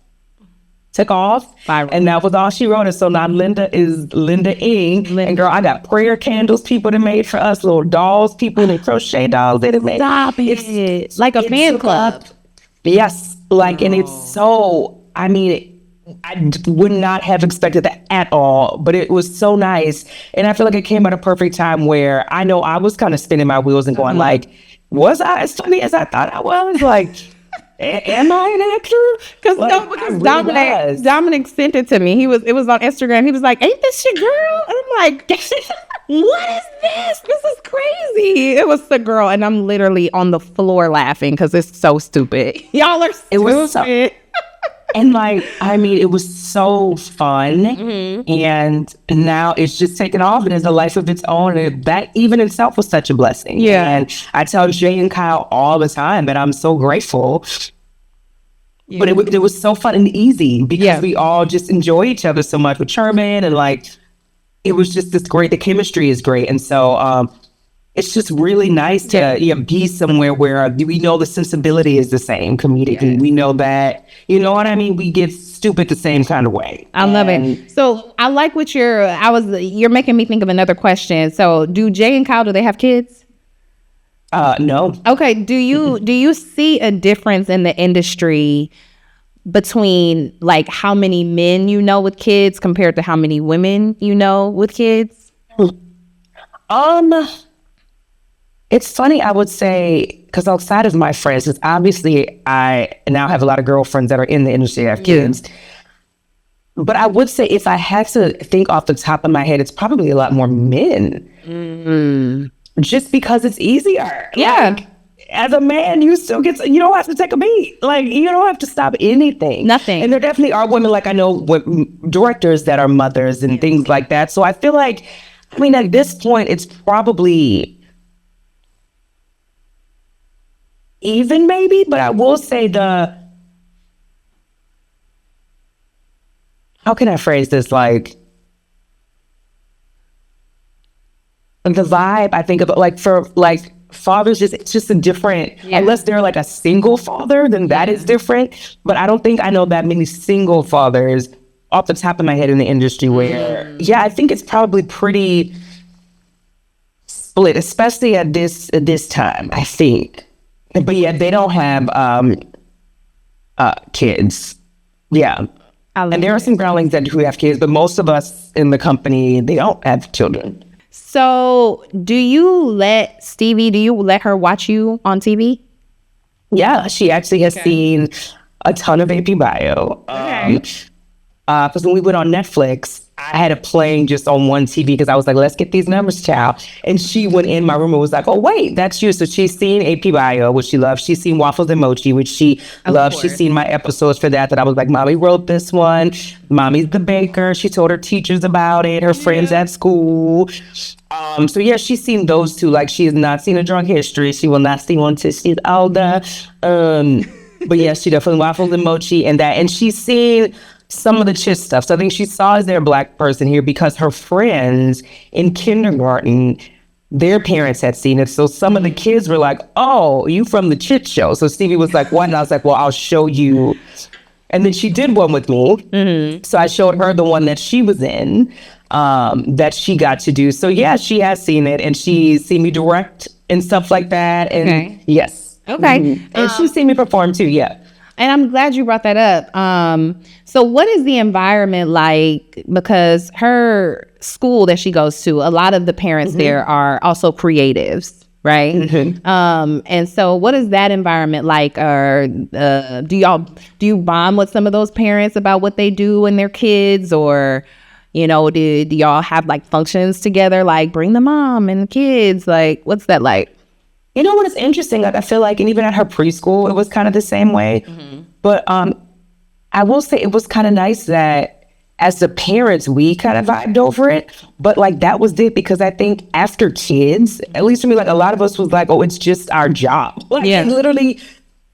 Took off, and that was all she wrote. And so now Linda is Linda Ing. And girl, I got prayer candles people that made for us, little dolls, people in crochet dolls that made. Stop it. It's like a fan club. Yes, and it's so, I would not have expected that at all, but it was so nice. And I feel like it came at a perfect time where I know I was kind of spinning my wheels and going like, was I as funny as I thought I was? Like, am I an actor? Because Dominic sent it to me. It was on Instagram. He was like, "Ain't this your girl?" And I'm like, "What is this? This is crazy." It was the girl, and I'm literally on the floor laughing because it's so stupid. Y'all are stupid. It was and it was so fun, and now it's just taken off and it's a life of its own. And that even itself was such a blessing. Yeah, and I tell Jay and Kyle all the time that I'm so grateful. Yeah. But it was so fun and easy because we all just enjoy each other so much with Sherman, and it was just this great. The chemistry is great, and so it's just really nice to be somewhere where we know the sensibility is the same comedically. We know that, you know what I mean? We get stupid the same kind of way. I love it. So I like what you're making me think of another question. So do Jay and Kyle, do they have kids? No. Okay. Do you see a difference in the industry between like how many men you know with kids compared to how many women you know with kids? It's funny, I would say, because outside of my friends, because obviously I now have a lot of girlfriends that are in the industry that have kids. But I would say if I had to think off the top of my head, it's probably a lot more men. Mm-hmm. Just because it's easier. Yeah. As a man, you don't have to take a beat. You don't have to stop anything. Nothing. And there definitely are women, I know directors that are mothers and things like that. So I feel like, at this point, it's probably even maybe, but I will say how can I phrase this? The vibe, I think of for fathers, it's just a different, unless they're a single father, then that is different. But I don't think I know that many single fathers off the top of my head in the industry where, I think it's probably pretty split, especially at this time, I think. But they don't have kids. Yeah. And there are some Groundlings who have kids, but most of us in the company, they don't have children. So do you let her watch you on TV? Yeah, she actually has seen a ton of AP Bio. Because when we went on Netflix, I had it playing just on one TV because I was like, let's get these numbers, child. And she went in my room and was like, oh, wait, that's you. So she's seen AP Bio, which she loves. She's seen Waffles and Mochi, which she loves. She's seen my episodes for that I was like, Mommy wrote this one. Mommy's the baker. She told her teachers about it, her friends at school. So she's seen those two. She has not seen a drunk history. She will not see one till she's older. But she definitely Waffles and Mochi and that. And she's seen some of the chit stuff. So I think she saw, is there a Black person here? Because her friends in kindergarten, their parents had seen it. So some of the kids were like, oh, you from the chit show. So Stevie was like, what? And I was like, well, I'll show you. And then she did one with me. So I showed her the one that she was in, that she got to do. So yeah, she has seen it, and she's seen me direct and stuff like that. And Okay. yes. Okay. And she's seen me perform too, yeah. And I'm glad you brought that up. So what is the environment like? Because her school that she goes to, a lot of the parents there are also creatives, right? And so what is that environment like? Or do you bond with some of those parents about what they do and their kids? Or, you know, do y'all have like functions together, like bring the mom and the kids? Like, what's that like? You know what is interesting? Like, I feel like, and even at her preschool, it was kind of the same way. But I will say it was kind of nice that as the parents, we kind of vibed over it. But like, that was it, because I think after kids, at least for me, like a lot of us was like, oh, it's just our job. Like, Yeah. literally,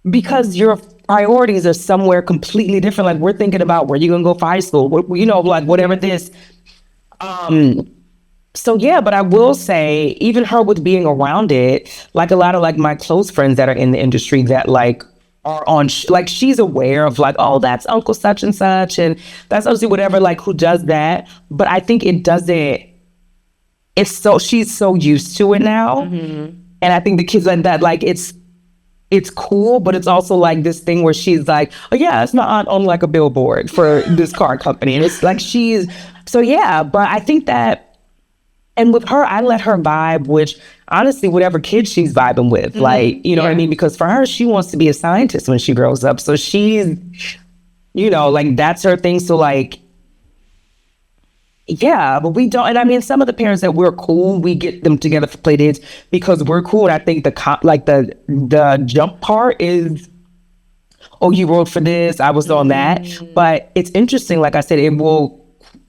because your priorities are somewhere completely different. Like, we're thinking about where you're going to go for high school, you know, like whatever this. So yeah, but I will say, even her with being around it, like a lot of like my close friends that are in the industry that like are on, like she's aware of like, oh, that's Uncle such and such, and that's obviously whatever, like who does that. But I think it doesn't, she's so used to it now. And I think the kids like that, like it's cool, but it's also like this thing where she's like, oh yeah, it's my aunt on like a billboard for this car company. And it's like so yeah, but I think that, and with her, I let her vibe, which honestly, whatever kid she's vibing with, like, you know what I mean? Because for her, she wants to be a scientist when she grows up. So she's, you know, like that's her thing. So like, yeah, but we don't. And I mean, some of the parents that we're cool, we get them together for play dates because we're cool. And I think the jump part is, oh, you wrote for this, I was on that. But it's interesting. Like I said, it will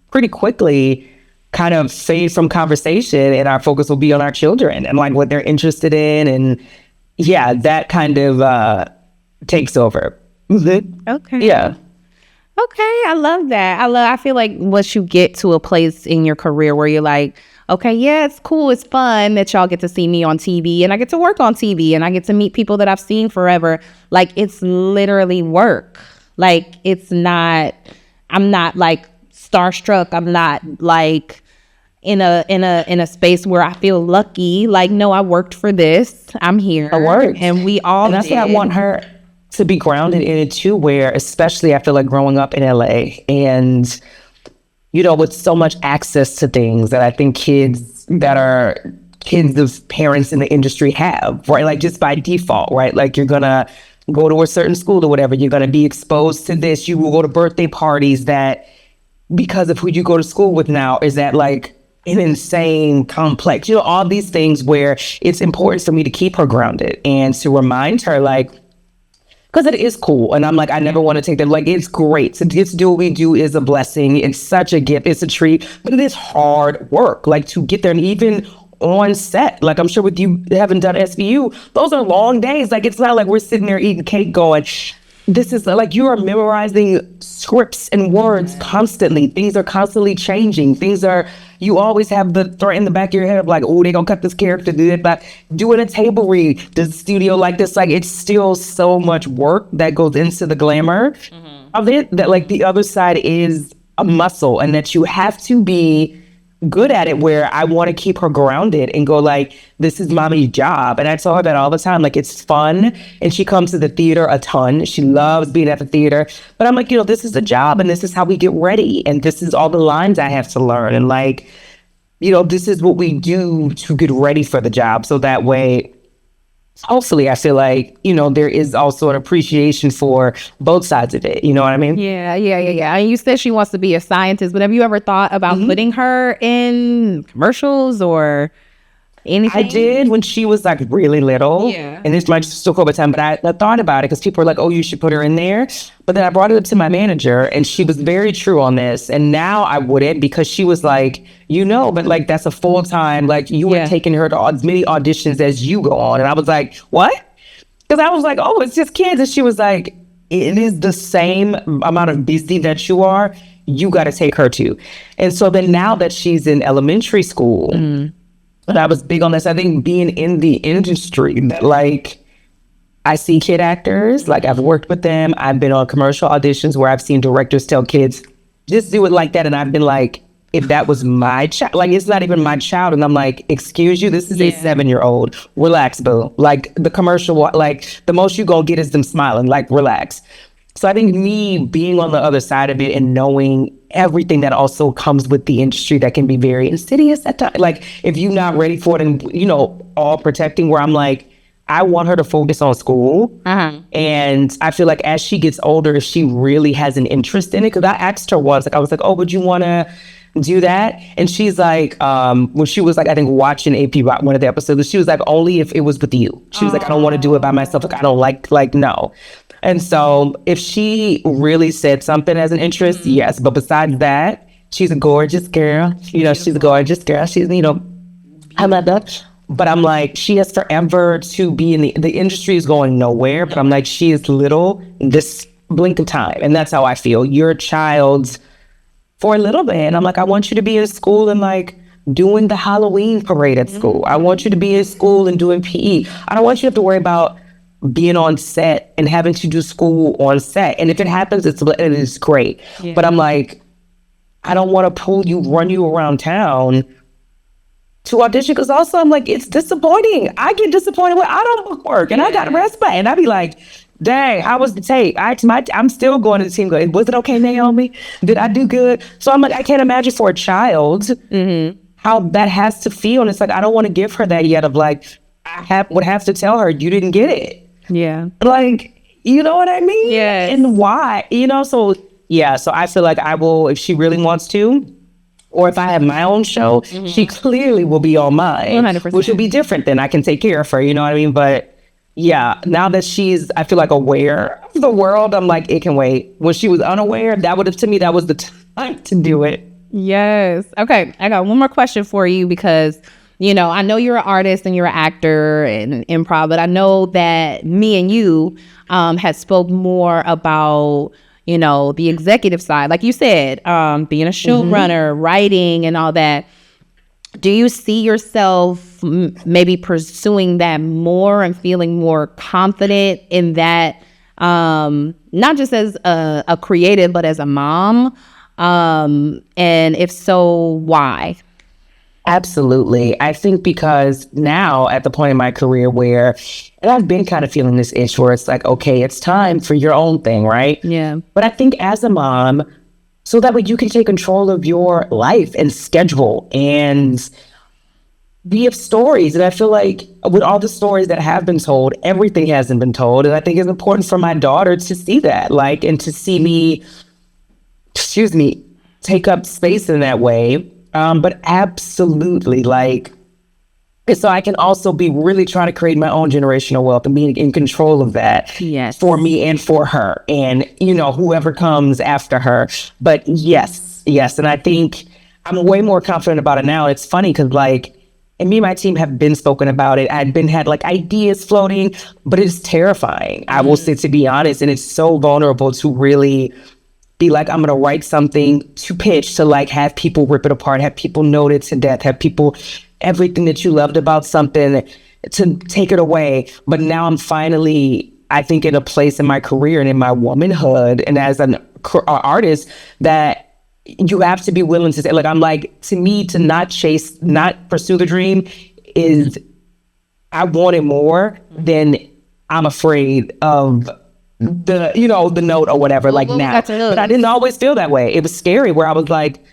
pretty quickly kind of fade from conversation, and our focus will be on our children and like what they're interested in. And yeah, that kind of takes over. Okay. Yeah. Okay, I love that. I feel like once you get to a place in your career where you're like, okay, yeah, it's cool, it's fun that y'all get to see me on TV, and I get to work on TV, and I get to meet people that I've seen forever. Like, it's literally work. Like, I'm not like starstruck. I'm not like in a space where I feel lucky. Like, no, I worked for this. I'm here. I worked. And we all And that's did. why I want her to be grounded in it too, where especially I feel like growing up in LA and, you know, with so much access to things that I think kids that are kids of parents in the industry have, right? Like just by default, right? Like you're gonna go to a certain school or whatever, you're gonna be exposed to this. You will go to birthday parties that, because of who you go to school with now, is that like an insane complex, you know, all these things where it's important for me to keep her grounded and to remind her like, because it is cool. And I'm like, I never want to take that. Like, it's great. To get to do what we do is a blessing. It's such a gift. It's a treat. But it is hard work, like, to get there. And even on set, like, I'm sure with you having done SVU, those are long days. Like, it's not like we're sitting there eating cake going, this is like, you are memorizing scripts and words constantly. Things are constantly changing. You always have the threat in the back of your head of like, oh, they're gonna cut this character, do that, but doing a table read, does the studio like this? Like, it's still so much work that goes into the glamour of it, that like the other side is a muscle, and that you have to be good at it, where I want to keep her grounded and go like, this is mommy's job. And I tell her that all the time, like, it's fun. And she comes to the theater a ton. She loves being at the theater. But I'm like, you know, this is a job, and this is how we get ready. And this is all the lines I have to learn. And like, you know, this is what we do to get ready for the job. So that way, hopefully, I feel like, you know, there is also an appreciation for both sides of it. You know what I mean? Yeah. And you said she wants to be a scientist, but have you ever thought about putting her in commercials or anything? I did when she was like really little. Yeah. And this might still go over time, but I thought about it because people were like, oh, you should put her in there. But then I brought it up to my manager, and she was very true on this. And now I wouldn't, because she was like, you know, but like that's a full time, like you were taking her to as many auditions as you go on. And I was like, what? Because I was like, oh, it's just kids. And she was like, it is the same amount of busy that you are, you got to take her to. And so then now that she's in elementary school, and I was big on this, I think being in the industry, that like I see kid actors, like I've worked with them. I've been on commercial auditions where I've seen directors tell kids, just do it like that. And I've been like, if that was my child, like it's not even my child. And I'm like, excuse you, this is a 7-year-old. Relax, boo. Like the commercial, like the most you gonna get is them smiling, like relax. So I think me being on the other side of it and knowing everything that also comes with the industry that can be very insidious at times. Like if you're not ready for it and, you know, all protecting, where I'm like, I want her to focus on school. And I feel like as she gets older, if she really has an interest in it, because I asked her once, like I was like, oh, would you want to do that? And she's like, when she was like, I think watching AP one of the episodes, she was like, only if it was with you. She was like, I don't want to do it by myself. Like I don't like no. And so if she really said something as an interest, yes. But besides that, she's a gorgeous girl. You know, she's a gorgeous girl. She's, you know, I love that. But I'm like, she has forever to be in the industry is going nowhere. But I'm like, she is little in this blink of time. And that's how I feel. You're a child for a little bit. And I'm like, I want you to be in school and like doing the Halloween parade at school. I want you to be in school and doing PE. I don't want you to have to worry about being on set and having to do school on set. And if it happens, it is great. Yeah. But I'm like, I don't want to run you around town to audition, because also I'm like, it's disappointing. I get disappointed when I don't book work and I got respite, and I be like, dang, how was the take? I'm still going to the team. Was it okay, Naomi? Did I do good? So I'm like, I can't imagine for a child how that has to feel. And it's like, I don't want to give her that yet of like, would have to tell her you didn't get it. Yeah. Like, you know what I mean? Yeah. And why? You know, so yeah, so I feel like I will, if she really wants to, or if I have my own show, she clearly will be on mine, 100%. Which will be different. Then I can take care of her, you know what I mean? But yeah, now that she's, I feel like, aware of the world, I'm like, it can wait. When she was unaware, to me, that was the time to do it. Yes. Okay, I got one more question for you, because, you know, I know you're an artist and you're an actor and improv, but I know that me and you had spoke more about, you know, the executive side, like you said, being a showrunner, writing and all that. Do you see yourself maybe pursuing that more and feeling more confident in that, not just as a creative, but as a mom? And if so, why? Absolutely. I think because now at the point in my career where, and I've been kind of feeling this itch where it's like, okay, it's time for your own thing, right? Yeah. But I think as a mom, so that way you can take control of your life and schedule, and we have stories. And I feel like with all the stories that have been told, everything hasn't been told. And I think it's important for my daughter to see that, like, and to see me, take up space in that way. But absolutely, like, so I can also be really trying to create my own generational wealth and being in control of that for me and for her and, you know, whoever comes after her. But yes. And I think I'm way more confident about it now. It's funny because, like, and me and my team have been spoken about it. Had like ideas floating, but it's terrifying. I will say, to be honest, and it's so vulnerable to really be like, I'm going to write something to pitch, to like have people rip it apart, have people note it to death, have people, everything that you loved about something, to take it away. But now I'm finally, I think, in a place in my career and in my womanhood and as an artist that you have to be willing to say, like, I'm like, to me, to not pursue the dream is, I want it more than I'm afraid of the note or whatever, like now. But I didn't always feel that way. It was scary where I was like,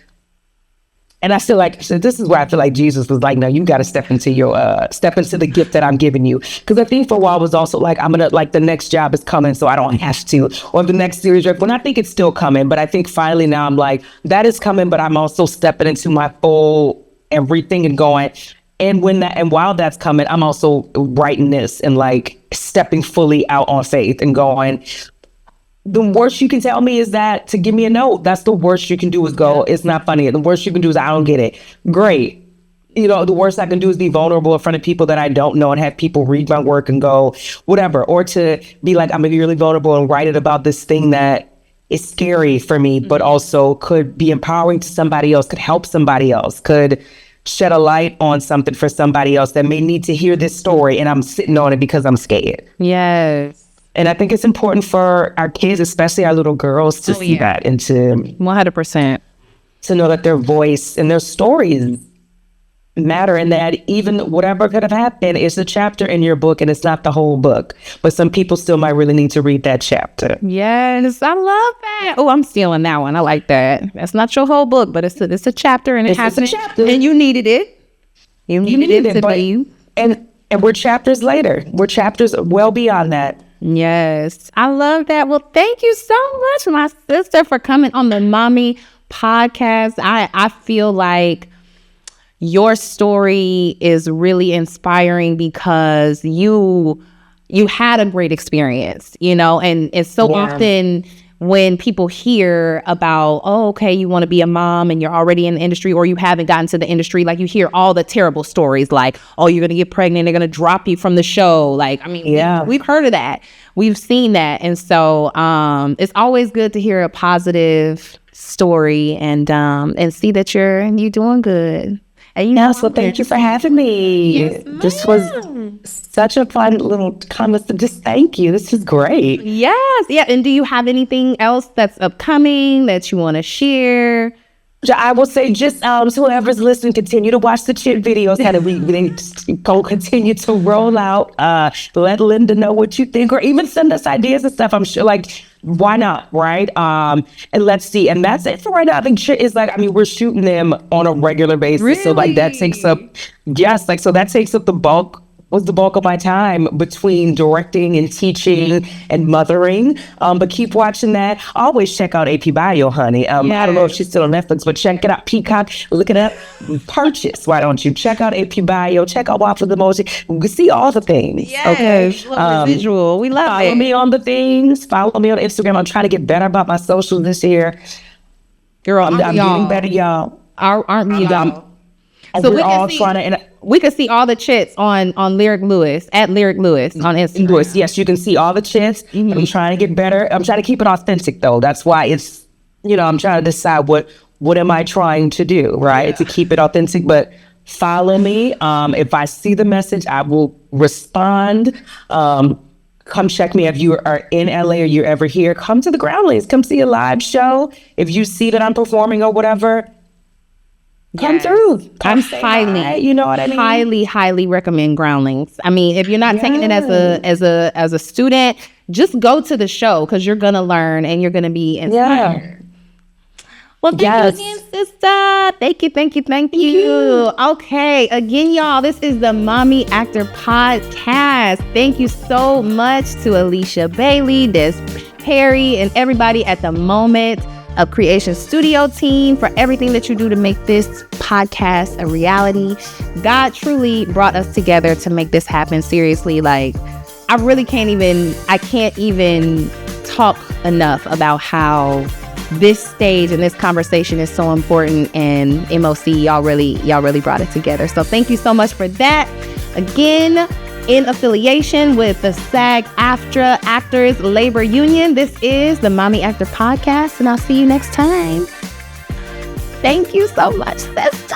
and I feel like, so this is where I feel like Jesus was like, no, you got to step into the gift that I'm giving you. Because I think for a while I was also like, I'm going to, like, the next job is coming, so I don't have to, or the next series. When I think it's still coming, but I think finally now I'm like, that is coming, but I'm also stepping into my full everything and going, and while that's coming, I'm also writing this and like stepping fully out on faith and going, the worst you can tell me is that to give me a note. That's the worst you can do is go, it's not funny. The worst you can do is I don't get it. Great. the worst I can do is be vulnerable in front of people that I don't know and have people read my work and go, whatever. Or to be like, I'm going to be really vulnerable and write it about this thing that is scary for me, but also could be empowering to somebody else, could help somebody else, could shed a light on something for somebody else that may need to hear this story. And I'm sitting on it because I'm scared. Yes. And I think it's important for our kids, especially our little girls, to see that and to 100%. to know that their voice and their stories matter, and that even whatever could have happened is a chapter in your book and it's not the whole book. But some people still might really need to read that chapter. Yes, I love that. Oh, I'm stealing that one. I like that. That's not your whole book, but it's a chapter, and It's a chapter. and you needed it. You needed it to but- be. And we're chapters later. We're chapters well beyond that. Yes, I love that. Well, thank you so much, my sister, for coming on the Mommy podcast. I feel like your story is really inspiring because you had a great experience, and it's so often when people hear about, oh, okay, you want to be a mom and you're already in the industry, or you haven't gotten to the industry, like you hear all the terrible stories like, oh, you're going to get pregnant, they're going to drop you from the show. Like, I mean, we've heard of that. We've seen that. And so it's always good to hear a positive story and see that you're doing good. And So thank you for having me. Yes, This was such a fun little conversation. Just thank you. This is great. Yes. Yeah. And do you have anything else that's upcoming that you want to share? I will say, just so whoever's listening, continue to watch the Chip videos. How we go continue to roll out. Let Linda know what you think, or even send us ideas and stuff. I'm sure, like, why not, right? And let's see. And that's it for right now. I think Chip is like, we're shooting them on a regular basis. Really? So like that takes up, so that takes up the bulk of my time between directing and teaching and mothering. But keep watching that. Always check out AP Bio, honey. I don't know if she's still on Netflix, but check it out. Peacock, look it up, purchase. Why don't you check out AP Bio? Check out Waffle the Emoji. We can see all the things. Okay. Visual. We love Follow it. me on the things. Follow me on Instagram. I'm trying to get better about my socials this year. Girl, I'm getting better, y'all. Aren't we, y'all? And So we're we can all see- trying to. And We could see all the chits on Lyric Lewis at Lyric Lewis on Instagram. Lewis, yes, you can see all the chits. I'm trying to get better. I'm trying to keep it authentic, though. That's why it's, I'm trying to decide what am I trying to do, right? To keep it authentic. But follow me. If I see the message, I will respond. Come check me if you are in LA or you're ever here. Come to the Groundlings. Come see a live show. If you see that I'm performing or whatever, come through. Come say hi, you know what I mean? Highly recommend Groundlings. I mean, if you're not taking it as a student, just go to the show because you're gonna learn and you're gonna be inspired. Well, thank you again, sister. Thank you. Okay, again, y'all, this is the Mommy Actor Podcast. Thank you so much to Alicia Bailey, Des Perry, and everybody at the Moment of Creation Studio team for everything that you do to make this podcast a reality. God truly brought us together to make this happen. Seriously, like, I can't even talk enough about how this stage and this conversation is so important, and MOC, y'all really brought it together. So thank you so much for that. Again, in affiliation with the SAG-AFTRA Actors Labor Union, this is the Mommy Actor Podcast, and I'll see you next time. Thank you so much, sister.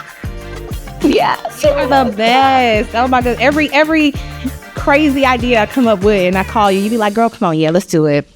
Yes, you're the best. Oh my God, every crazy idea I come up with and I call you, you be like, girl, come on, yeah, let's do it.